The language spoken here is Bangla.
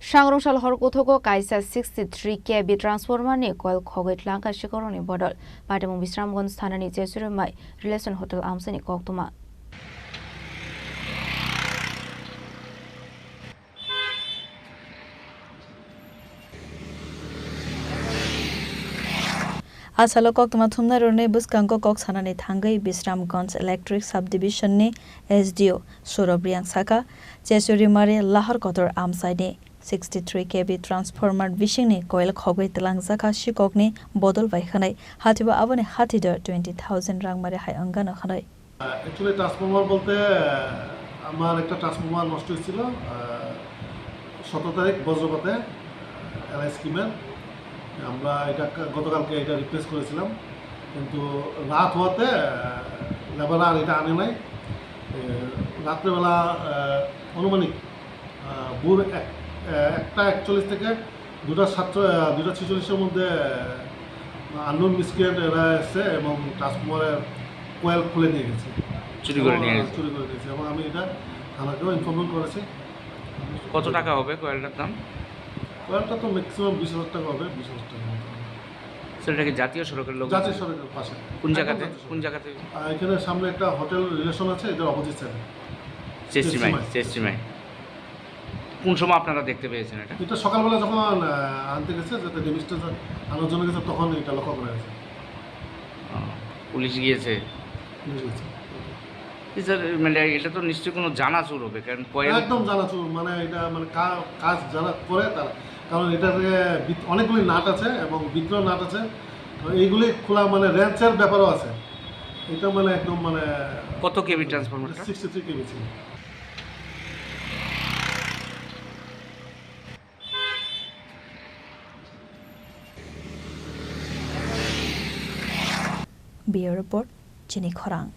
Sangrongsal Horkwthugo Kaisa 63 kV transformer ni Koel Khogwi Twlangkha Sikokrokni Bodol Patimung Bishramganj Thanani Chechurimai relation hotel Amchaini Koktwma Asalo Koktwma thumna rone buskanko kok sanani thangai Bishramganj electric subdivision ni SDO Sikokrok Chechurimai lahar kotor Amchaini 63 kV transformer vishingni Koel Khogwi Twlangkha Sikokrokni Bodol bai khanai hatiba abone hatidor 20,000 rang mare hai angana khanai Actually transformer bolte আমার একটা ট্রান্সফরমার নষ্ট হয়েছিল 17 তারিখ বজ্রপাতে এলআই স্কিমের আমরা এটা গতকালকে এটা রিপ্লেস করেছিলাম কিন্তু রাত হওয়াতে লেবার আর এটা আনে নাই রাত্রেবেলা অনুমানিক ভোর 1:41 থেকে 2:46-এর মধ্যে আননোন মিসক্রিয়েন্ট এরা এসে এবং ট্রান্সফরমারের কোয়েল খুলে নিয়ে গেছে চুরি করে নিয়ে গেছে এবং আমি এটা থানাকেও ইনফরমেশন করেছি কত টাকা হবে কোয়েলটার দাম কোয়েলটা তো ম্যাক্সিমাম 20,000 টাকা হবে 20,000 টাকা সেটা কি জাতীয় সড়কের লোক জাতীয় সড়কের পাশে কোন জায়গাতে এখানে সামনে একটা হোটেল রিলেশন আছে এটার অপোজিট সাইডে চেচরিমাই কোন সময় আপনারা দেখতে পেয়েছেন এটা সকালবেলা যখন আনতে গেছে যাতে ডেমিজটা আনার জন্য গেছে তখন এটা লক্ষ্য করা গেছে পুলিশ গিয়েছে স্যার মানে এটা তো নিশ্চয়ই কোনো জানাচুর হবে কারণ একদম জানাচুর মানে এটা মানে কাজ যারা করে তারা কারণ এটাতে অনেকগুলি নাট আছে এবং বিদ্রোহ নাট আছে এইগুলি খোলা মানে রেঞ্চের ব্যাপারও আছে এটা মানে একদম মানে কত কেভি ট্রান্সফরমার 63 কেভি ছিল Bureau report Chini Khorang